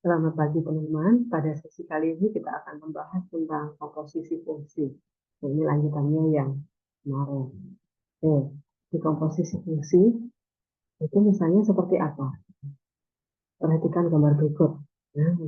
Selamat pagi teman-teman. Pada sesi kali ini kita akan membahas tentang komposisi fungsi. Nah, ini lanjutannya yang kemarin. Di komposisi fungsi itu misalnya seperti apa? Perhatikan gambar berikut. Nah,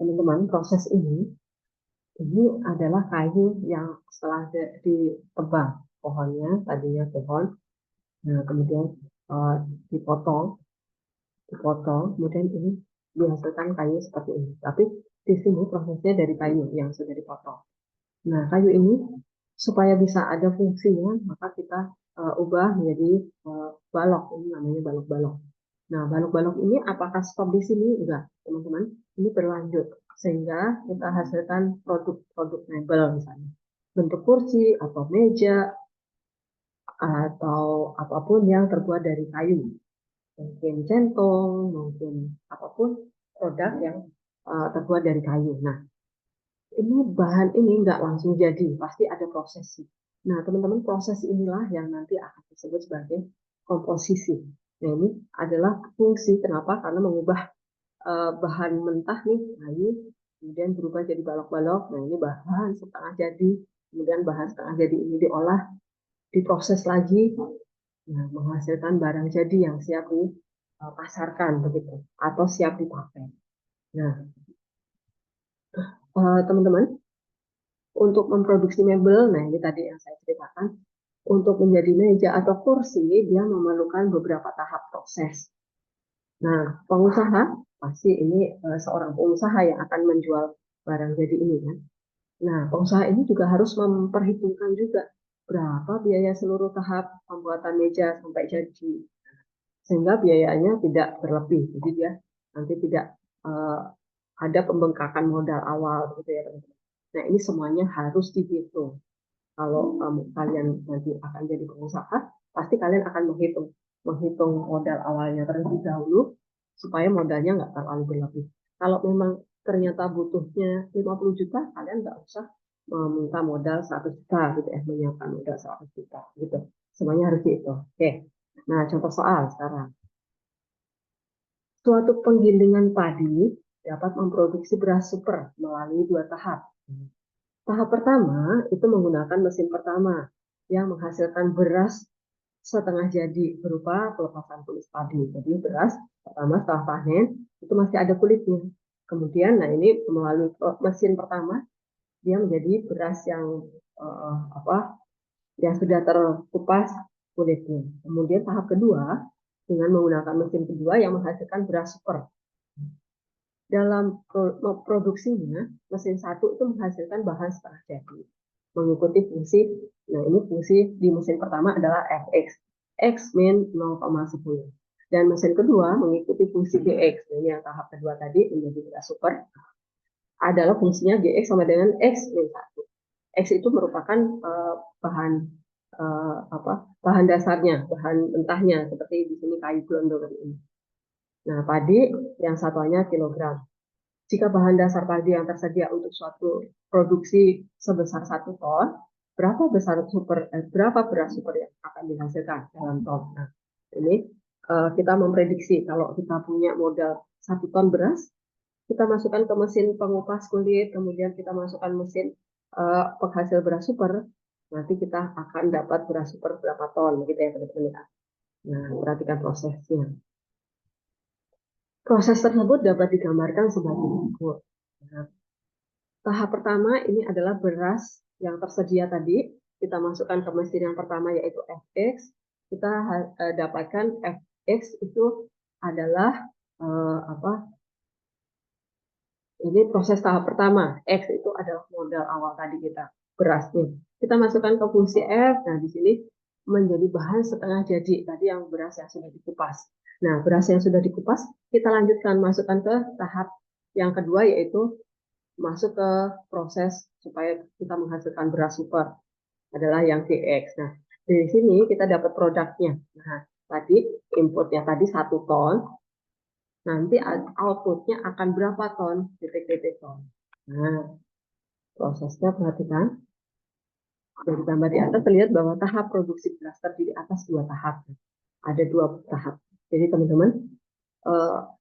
teman-teman, proses ini adalah kayu yang setelah ditebang pohonnya, tadinya pohon. Nah, kemudian eh, dipotong, kemudian ini dihasilkan kayu seperti ini. Tapi di sini prosesnya dari kayu yang sudah dipotong. Nah, kayu ini supaya bisa ada fungsinya, maka kita ubah menjadi balok. Ini namanya balok-balok. Nah, balok-balok ini apakah stop di sini? Enggak, teman-teman. Ini berlanjut sehingga kita hasilkan produk-produk mebel misalnya. Bentuk kursi atau meja atau apapun yang terbuat dari kayu. Mungkin centong, mungkin apapun produk yang terbuat dari kayu. Nah, ini bahan ini nggak langsung jadi, pasti ada prosesnya. Nah, teman-teman, proses inilah yang nanti akan disebut sebagai komposisi. Nah, ini adalah fungsi. Kenapa? Karena mengubah bahan mentah nih, kayu, kemudian berubah jadi balok-balok. Nah, ini bahan setengah jadi, kemudian bahan setengah jadi ini diolah, diproses lagi, nah, menghasilkan barang jadi yang siap dipasarkan begitu, atau siap dipakai. Nah, teman-teman, untuk memproduksi mebel, nah ini tadi yang saya ceritakan, untuk menjadi meja atau kursi, dia memerlukan beberapa tahap proses. Nah, pengusaha, pasti ini seorang pengusaha yang akan menjual barang jadi ini kan. Nah, pengusaha ini juga harus memperhitungkan juga berapa biaya seluruh tahap pembuatan meja sampai jadi. Sehingga biayanya tidak berlebih. Jadi dia nanti tidak uh, ada pembengkakan modal awal gitu ya teman-teman. Nah, ini semuanya harus dihitung. Kalau kalian nanti akan jadi pengusaha, pasti kalian akan menghitung modal awalnya terlebih dahulu supaya modalnya nggak terlalu berlebih. Kalau memang ternyata butuhnya 50 juta, kalian nggak usah meminta modal 100 juta gitu ya, menyiapkan modal 100 juta gitu. Semuanya harus dihitung. Oke. Nah, contoh soal sekarang. Suatu penggilingan padi dapat memproduksi beras super melalui dua tahap. Tahap pertama itu menggunakan mesin pertama yang menghasilkan beras setengah jadi berupa pelepasan kulit padi. Jadi beras pertama setelah panen itu masih ada kulitnya. Kemudian, nah ini melalui mesin pertama dia menjadi beras yang apa? Yang sudah terkupas kulitnya. Kemudian tahap kedua dengan menggunakan mesin kedua yang menghasilkan beras super. Dalam produksinya, mesin satu itu menghasilkan bahan setengah jadi. Mengikuti fungsi, nah ini fungsi di mesin pertama adalah Fx, X min 0,10. Dan mesin kedua mengikuti fungsi Gx, ini yang tahap kedua tadi menjadi beras super, adalah fungsinya Gx sama dengan X min 1. X itu merupakan bahan bahan dasarnya, bahan mentahnya, seperti di sini kayu gelondong ini. Nah, padi yang satuannya kilogram. Jika bahan dasar padi yang tersedia untuk suatu produksi sebesar 1 ton, berapa beras super yang akan dihasilkan dalam ton? Nah, ini kita memprediksi kalau kita punya modal 1 ton beras, kita masukkan ke mesin pengupas kulit, kemudian kita masukkan mesin penghasil beras super, nanti kita akan dapat beras super berapa ton, begitu ya teman-teman. Nah, perhatikan prosesnya. Proses tersebut dapat digambarkan sebagai berikut. Nah, tahap pertama ini adalah beras yang tersedia tadi. Kita masukkan ke mesin yang pertama yaitu Fx. Kita dapatkan Fx itu adalah apa? Ini proses tahap pertama. X itu adalah modal awal tadi kita berasnya. Kita masukkan ke fungsi F. Nah, di sini menjadi bahan setengah jadi tadi yang beras yang sudah dikupas. Nah, beras yang sudah dikupas kita lanjutkan masukkan ke tahap yang kedua yaitu masuk ke proses supaya kita menghasilkan beras super adalah yang GX. Nah, dari sini kita dapat produknya. Nah, tadi inputnya tadi 1 ton, nanti outputnya akan berapa ton? Titik-titik ton. Nah, prosesnya perhatikan. Dari gambar di atas terlihat bahwa tahap produksi beras terdiri atas 2 tahap. Ada 2 tahap. Jadi teman-teman,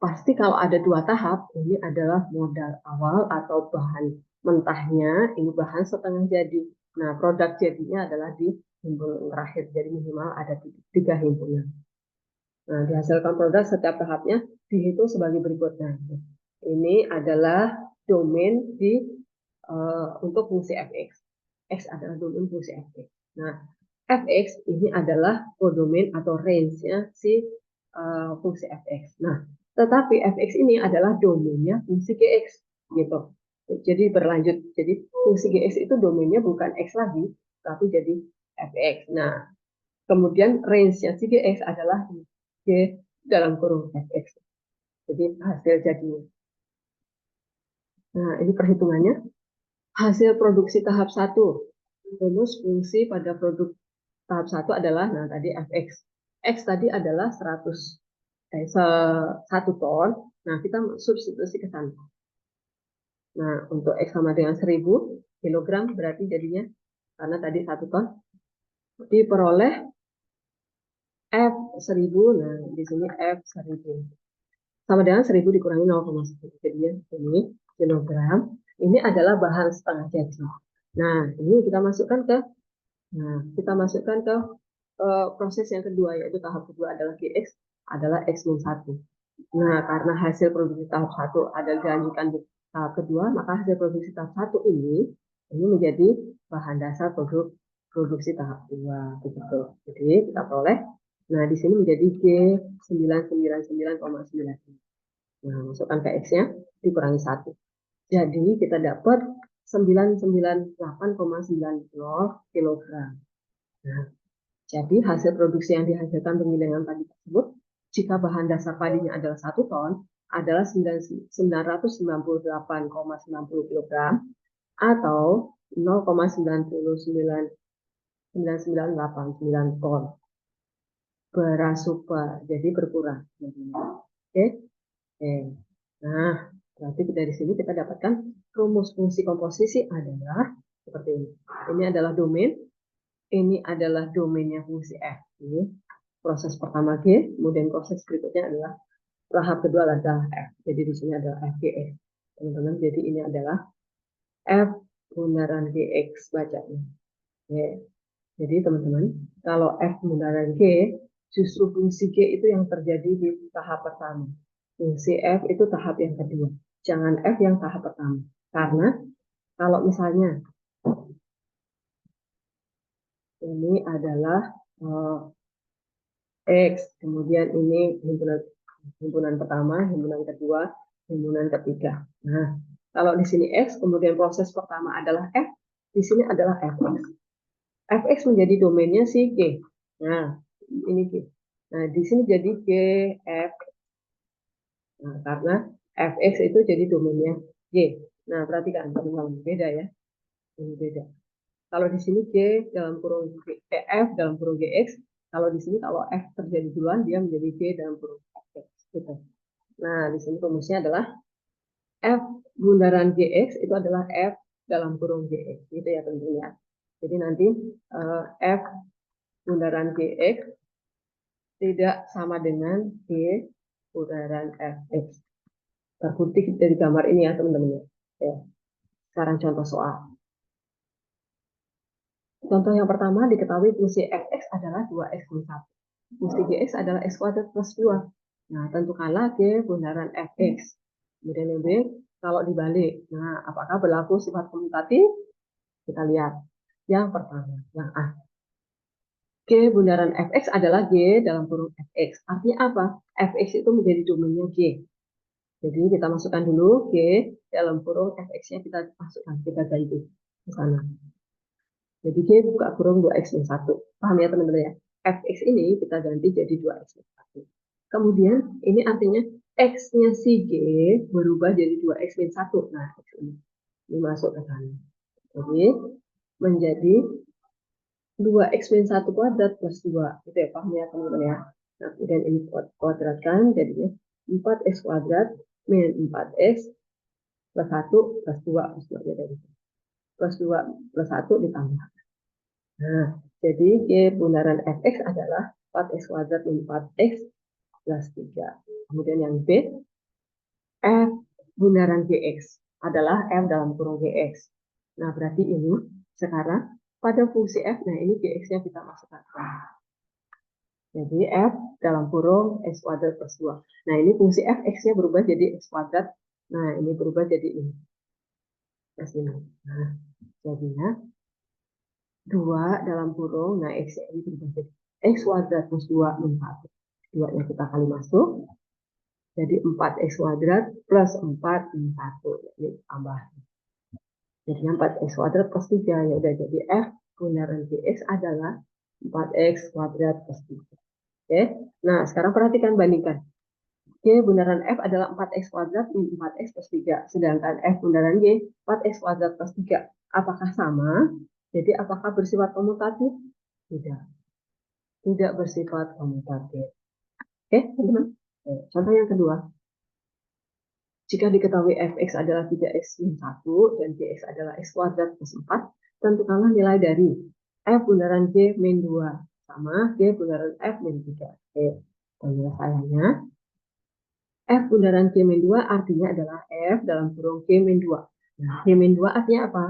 pasti kalau ada dua tahap, ini adalah modal awal atau bahan mentahnya, ini bahan setengah jadi. Nah, produk jadinya adalah di himpunan terakhir, jadi minimal ada tiga himpunan. Nah, dihasilkan produk setiap tahapnya dihitung sebagai berikut. Nah, ini adalah domain untuk fungsi fx. X adalah domain fungsi fx. Nah, fx ini adalah kodomain atau range-nya si fungsi fx. Nah, tetapi fx ini adalah domainnya fungsi gx gitu. Jadi berlanjut. Jadi fungsi gx itu domainnya bukan x lagi, tapi jadi fx. Nah, kemudian range-nya si gx adalah G dalam kurung fx. Jadi hasil jadinya. Nah, ini perhitungannya. Hasil produksi tahap 1. Rumus fungsi pada produk tahap 1 adalah, nah tadi fx. X tadi adalah 1 ton. Nah, kita substitusi ke sana. Nah, untuk X sama dengan 1000 kilogram berarti jadinya, karena tadi 1 ton, diperoleh F1000. Nah, di sini F1000. Sama dengan 1000 dikurangi 0,1. Jadinya ini kilogram. Ini adalah bahan setengah jadi. Nah, ini kita masukkan ke proses yang kedua, yaitu tahap kedua adalah GX, adalah X-1. Nah, karena hasil produksi tahap 1 ada dilanjutkan di tahap kedua, maka hasil produksi tahap 1 ini menjadi bahan dasar produksi tahap 2. Begitu. Jadi kita peroleh, nah di sini menjadi G999,9. Nah, masukkan ke X-nya, dikurangi 1. Jadi kita dapat 998,90 kilogram. Nah, jadi hasil produksi yang dihasilkan penggilingan padi tersebut, jika bahan dasar padinya adalah 1 ton, adalah 998,90 kilogram atau 0,998989 ton beras super, jadi berkurang. Oke, nah berarti dari sini kita dapatkan rumus fungsi komposisi adalah seperti ini. Ini adalah domain, ini adalah domainnya fungsi f. Proses pertama G, kemudian proses berikutnya adalah tahap kedua adalah F. Jadi di sini adalah FGX. Teman-teman, jadi ini adalah F bundaran GX bacanya. Oke. Jadi teman-teman, kalau F bundaran G, justru fungsi G itu yang terjadi di tahap pertama. Fungsi F itu tahap yang kedua. Jangan F yang tahap pertama. Karena kalau misalnya ini adalah X, kemudian ini himpunan pertama, himpunan kedua, himpunan ketiga. Nah, kalau di sini X, kemudian proses pertama adalah F, di sini adalah Fx. Fx menjadi domainnya si G. Nah, ini G. Nah, di sini jadi G, F. Nah, karena Fx itu jadi domainnya G. Nah, perhatikan, teman-teman, beda ya. Ini beda. Kalau di sini G dalam kurung F dalam kurung GX, kalau di sini kalau F terjadi duluan dia menjadi G dalam kurung X. Gitu. Nah, di sini rumusnya adalah F bundaran GX itu adalah F dalam kurung GX. Gitu ya tentunya. Jadi nanti F bundaran GX tidak sama dengan G bundaran Fx. Terbukti dari gambar ini ya teman-teman. Ya. Sekarang contoh soal. Contoh yang pertama, diketahui fungsi fx adalah 2x plus 1. Fungsi gx adalah x kuadrat plus 2. Nah, tentukanlah G bundaran fx. Kemudian yang B, kalau dibalik. Nah, apakah berlaku sifat komutatif? Kita lihat. Yang pertama, yang A. G bundaran fx adalah G dalam kurung fx. Artinya apa? Fx itu menjadi domainnya G. Jadi kita masukkan dulu G dalam kurung fx-nya kita masukkan, kita ganti ke sana. Jadi G buka kurung 2x min 1. Paham ya teman-teman ya? Fx ini kita ganti jadi 2x min 1. Kemudian ini artinya X-nya si G berubah jadi 2x min 1. Nah, X ini masuk ke sana. Jadi menjadi 2x min 1 kuadrat plus 2. Itu ya, paham ya teman-teman ya? Nah, kemudian ini kuadratkan jadinya 4x kuadrat min 4x plus 1 plus 2 plus 2 ya dari plus 2 plus 1 ditambah. Nah, jadi G bundaran fx adalah 4x kuadrat min 4x plus 3. Kemudian yang B, F bundaran Gx adalah F dalam kurung Gx. Nah, berarti ini sekarang pada fungsi F, nah ini Gx-nya kita masukkan. Jadi F dalam kurung X kuadrat plus 2. Nah, ini fungsi F, X-nya berubah jadi X kuadrat. Nah, ini berubah jadi ini. Plus ini. Nah, jadinya 2 dalam kurung, nah X-nya ini berubah jadi X kuadrat plus 2 min 1. 2-nya kita kali masuk. Jadi 4X kuadrat plus 4 min 1. Ini tambah. Jadinya 4X kuadrat plus 3. Ya udah, jadi F bundaran Gx adalah 4X kuadrat plus 3. Oke, nah sekarang perhatikan, bandingkan. G bundaran F adalah 4X kuadrat min 4X plus 3. Sedangkan F bundaran G 4X kuadrat plus 3. Apakah sama? Jadi apakah bersifat komutatif? Tidak. Tidak bersifat komutatif. Oke, teman-teman. Contoh yang kedua. Jika diketahui Fx adalah 3X min 1 dan Gx adalah X kuadrat plus 4, tentukanlah nilai dari F bundaran G min 2 sama G bundaran F min 3. Oke, penyelesaiannya. F bundaran G min 2 artinya adalah F dalam kurung G min 2. Nah, G min 2 artinya apa?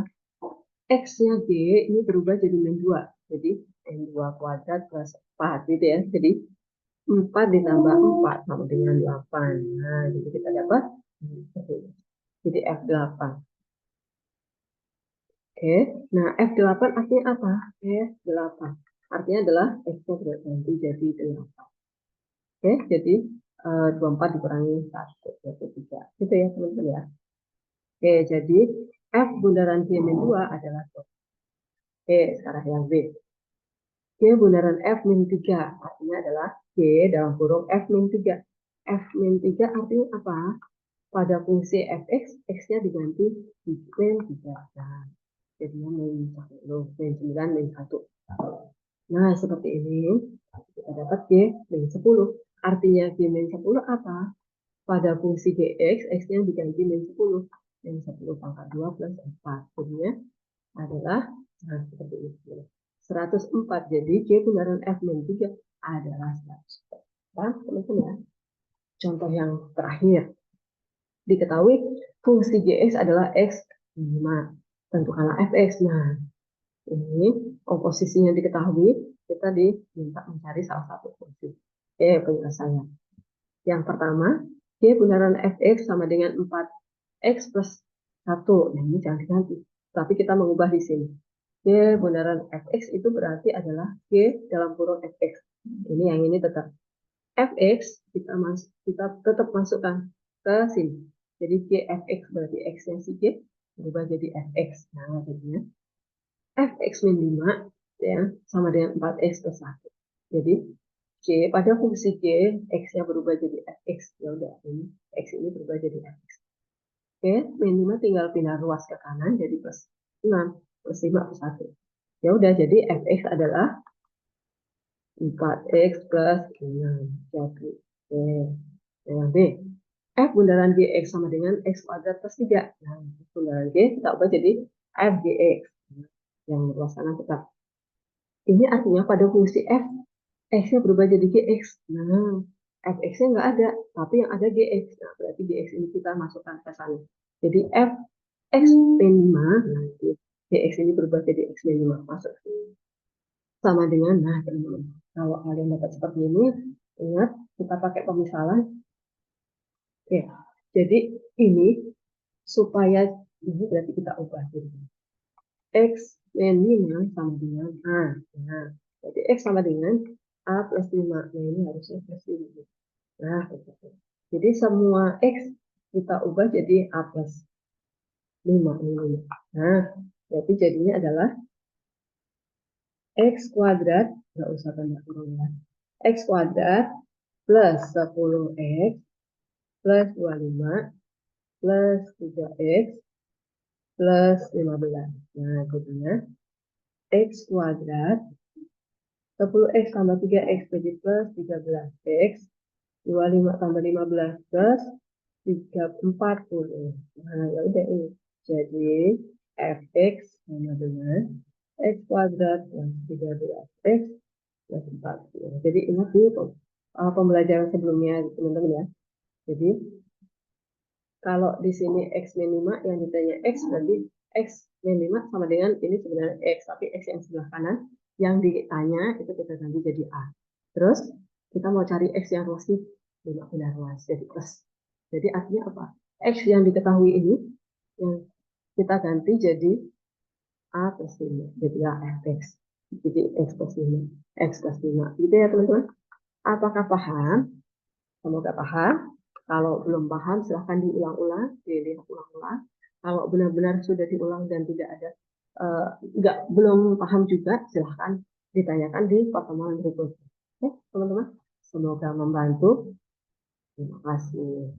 X-nya G ini berubah jadi min 2. Jadi, min 2 kuadrat plus 4 gitu ya. Jadi, 4 ditambah 4 sama dengan 8. Nah, jadi kita dapat jadi F8. Oke, nah F8 artinya apa? F8 artinya adalah X-nya berganti jadi 8. Oke, jadi 24 dikurangi 1, yaitu 3. Gitu ya, teman-teman ya. Oke, jadi F bundaran G min 2 adalah 2. Oke, sekarang yang B. G bundaran F min 3 artinya adalah G dalam kurung F min 3. F min 3 artinya apa? Pada fungsi Fx, X-nya diganti min 3. Nah, jadinya min 10, min 9, min 1. Nah, seperti ini. Kita dapat G min 10. Artinya G min 10 apa? Pada fungsi Gx, X-nya diganti min 10. Min 10 pangkat 2 plus 4. Jadinya adalah seperti itu. 104. Jadi G bundaran F min 3 adalah 104. Paham, teman-teman ya? Contoh yang terakhir. Diketahui fungsi Gx adalah X 5. Tentukanlah Fx. Nah, ini komposisinya diketahui, kita diminta mencari salah satu fungsi. Oke, penyelesaian. Yang pertama, G bundaran Fx sama dengan 4X plus 1. Nah, ini jangan diganti. Tapi kita mengubah di sini. G bundaran Fx itu berarti adalah G dalam kurung Fx. Ini yang ini tetap. Fx kita tetap masukkan ke sini. Jadi G Fx berarti X-nya si G berubah jadi Fx. Nah, jadinya Fx min 5 ya, sama dengan 4X plus 1. Jadi G pada fungsi G, X-nya berubah jadi Fx. Ya udah, ini X ini berubah jadi Fx. Oke, min 5 tinggal pindah ruas ke kanan jadi plus 6. Plus 5 plus 1. Ya udah, jadi Fx adalah 4X plus 6. Jadi, oke. Yang B. F bundaran Gx sama dengan X kuadrat plus 3. Nah, bundaran G kita ubah jadi Fgx. Yang ruas kanan tetap. Ini artinya pada fungsi F, X-nya berubah jadi Gx. Nah, Fx-nya nggak ada, tapi yang ada Gx. Nah, berarti Gx ini kita masukkan ke sana. Jadi F X min 5, nanti Gx ini berubah jadi X min 5. Masuk. Sama dengan, nah teman-teman, kalau kalian dapat seperti ini, ingat kita pakai pemisalan. Oke, jadi ini supaya ini berarti kita ubah jadi X min 5 sama dengan A. Nah, jadi X sama dengan A plus 5. Nah, ini harusnya plus 5. Nah, jadi semua X kita ubah jadi A plus 5. Nah, jadi jadinya adalah X kuadrat, nggak usah tanda kurung ya. X kuadrat plus 10X plus 25 plus 3X plus 15. Nah, jadinya X kuadrat 10X tambah 3X jadi plus 13X 25 tambah 15 plus 40. Nah, ya udah ini. Jadi Fx sama dengan X kuadrat plus 13X plus 40. Jadi ingat itu pembelajaran sebelumnya, teman-teman ya. Jadi kalau di sini X min 5 yang ditanya X, berarti X min 5 sama dengan ini sebenarnya X, tapi X yang sebelah kanan yang ditanya itu kita ganti jadi A. Terus kita mau cari X yang ruas nih, 5 bilah ruas, jadi plus. Jadi artinya apa? X yang diketahui ini yang kita ganti jadi A plus 5. Jadi A X. Jadi X plus 5. X plus 5. Gitu ya teman-teman. Apakah paham? Semoga paham. Kalau belum paham, silahkan diulang-ulang, dilihat ulang-ulang. Kalau benar-benar sudah diulang dan tidak ada, belum paham juga, silahkan ditanyakan di pertemuan berikutnya. Oke, teman-teman. Semoga membantu. Terima kasih.